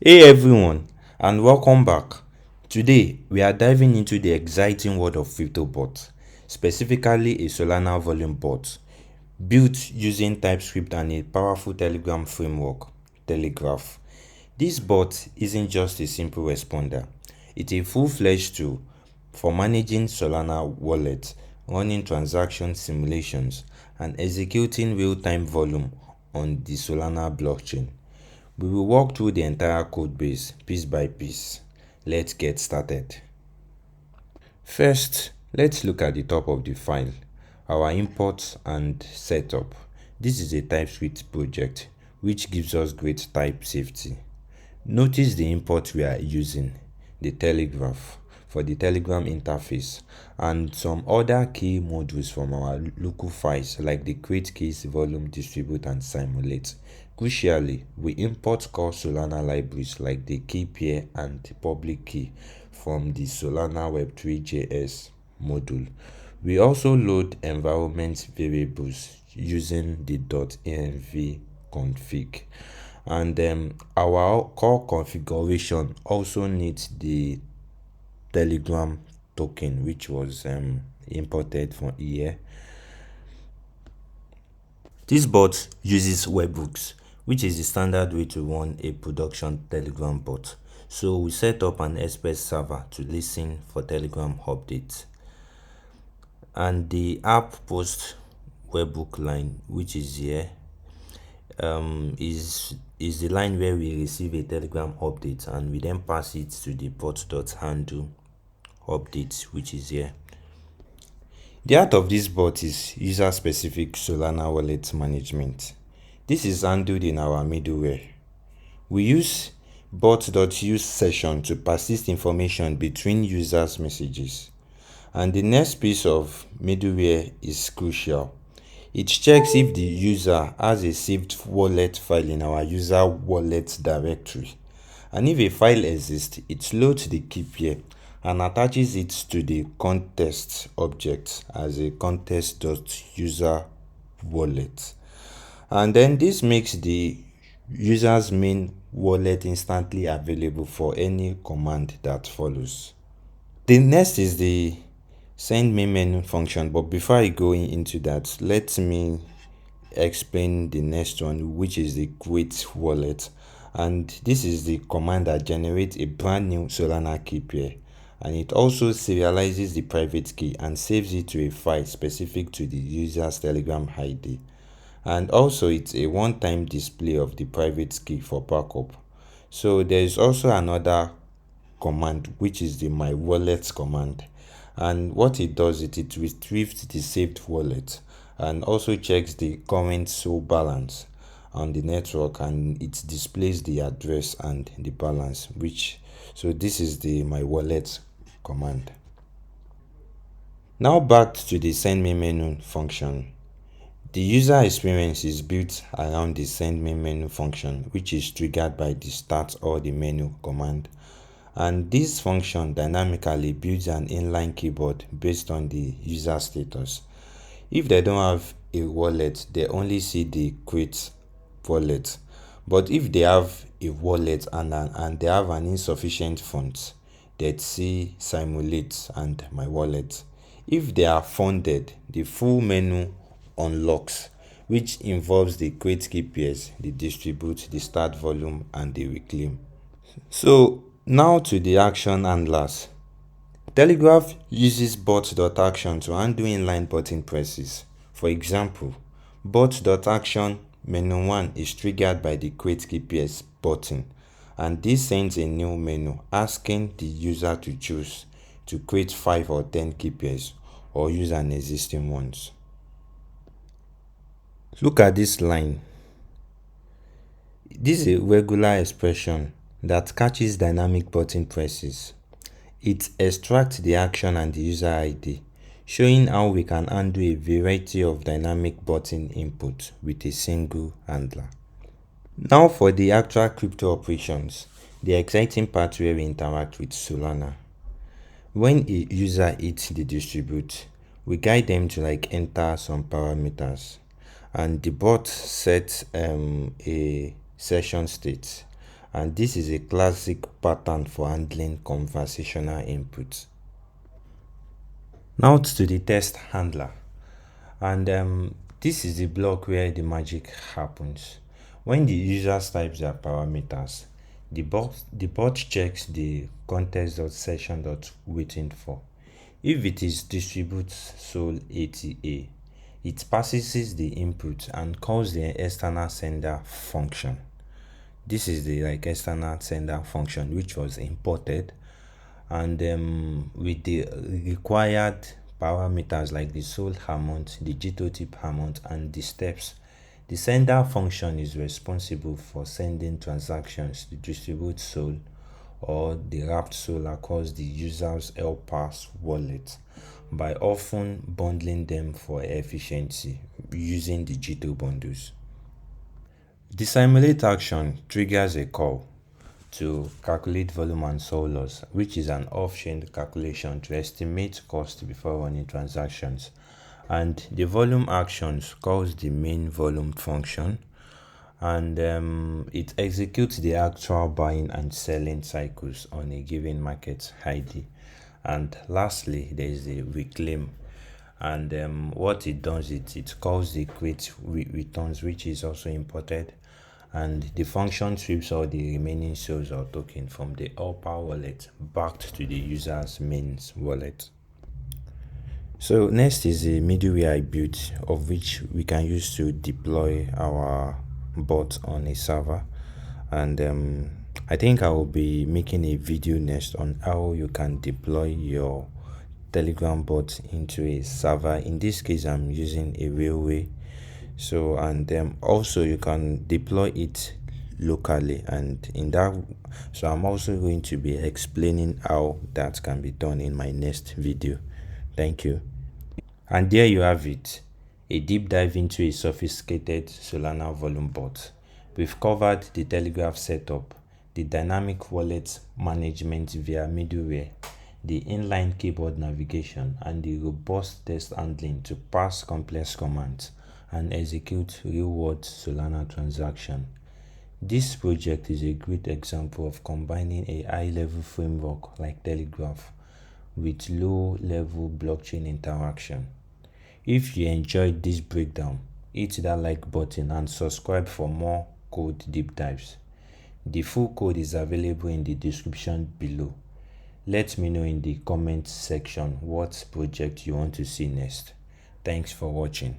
Hey everyone, and welcome back. Today we are diving into the exciting world of crypto bots, specifically a Solana volume bot built using TypeScript and a powerful Telegram framework, Telegraf. This bot isn't just a simple responder, it's a full-fledged tool for managing Solana wallets, running transaction simulations, and executing real-time volume on the Solana blockchain. We will walk through the entire code base piece by piece. Let's get started. First, let's look at the top of the file, our imports and setup. This is a TypeScript project which gives us great type safety. Notice the import we are using, the Telegraf for the Telegram interface, and some other key modules from our local files like the create keys, volume, distribute, and simulate. Crucially, we import core Solana libraries like the Keypair and the public key from the Solana Web3.js module. We also load environment variables using the .env config, and our core configuration also needs the Telegram token, which was imported from here. This bot uses webhooks, which is the standard way to run a production Telegram bot. So we set up an express server to listen for Telegram updates, and the app post webhook line, which is here, is the line where we receive a Telegram update and we then pass it to the bot.handle updates, which is here. The heart of this bot is user-specific Solana wallet management. This is handled in our middleware. We use bot.use session to persist information between users' messages. And the next piece of middleware is crucial. It checks if the user has a saved wallet file in our user wallet directory. And if a file exists, it loads the Keypair and attaches it to the context object as a context.user wallet. And then this makes the user's main wallet instantly available for any command that follows. The next is the send main menu function, but before I go into that, let me explain the next one, which is the create wallet. And this is the command that generates a brand new Solana key pair, and it also serializes the private key and saves it to a file specific to the user's Telegram ID. And also it's a one-time display of the private key for backup. So there is also another command, which is the my wallet command, and what it does is it retrieves the saved wallet and also checks the current SOL balance on the network, and it displays the address and the balance, which so this is the my wallet command. Now back to the send main menu function. The user experience is built around the send main menu function, which is triggered by the start or the menu command. And this function dynamically builds an inline keyboard based on the user status. If they don't have a wallet, they only see the create wallet. But if they have a wallet and they have an insufficient funds, they'd see simulate and my wallet. If they are funded, the full menu unlocks, which involves the create Keypairs, the distribute, the start volume, and the reclaim. So now to the action handlers. Telegraf uses bot.action to handle inline button presses. For example, bot.action menu 1 is triggered by the create Keypairs button, and this sends a new menu asking the user to choose to create 5 or 10 Keypairs or use an existing ones. Look at this line. This is a regular expression that catches dynamic button presses. It extracts the action and the user ID, showing how we can handle a variety of dynamic button input with a single handler. Now for the actual crypto operations, the exciting part where we interact with Solana. When a user hits the distribute, we guide them to enter some parameters, and the bot sets a session state, and this is a classic pattern for handling conversational inputs. Now to the test handler, and this is the block where the magic happens. When the users types their parameters, the bot checks the context.session.waiting for. If it is distribute sol ATA, it passes the input and calls the external sender function. This is the external sender function which was imported, and with the required parameters like the sol amount, the Jito type amount, and the steps. The sender function is responsible for sending transactions to distribute sol or the wrapped sol across the user's LPass wallet by often bundling them for efficiency using the Jito bundles. The simulate action triggers a call to calculate volume and sol loss, which is an off-chain calculation to estimate cost before running transactions. And the volume actions calls the main volume function, and it executes the actual buying and selling cycles on a given market ID. And lastly, there is the reclaim, and what it does, it calls the create returns, which is also imported, and the function sweeps all the remaining sols or token from the upper wallet back to the user's main wallet. So next is the middleware I built, of which we can use to deploy our bot on a server, and I think I will be making a video next on how you can deploy your Telegram bot into a server. In this case, I'm using a railway. So, and also you can deploy it locally, and in that, so I'm also going to be explaining how that can be done in my next video. Thank you. And there you have it, a deep dive into a sophisticated Solana volume bot. We've covered the Telegraf setup, the dynamic wallet management via middleware, the inline keyboard navigation, and the robust test handling to parse complex commands and execute real-world Solana transaction. This project is a great example of combining a high-level framework like Telegraf with low-level blockchain interaction. If you enjoyed this breakdown, hit that like button and subscribe for more code deep dives. The full code is available in the description below. Let me know in the comments section what project you want to see next. Thanks for watching.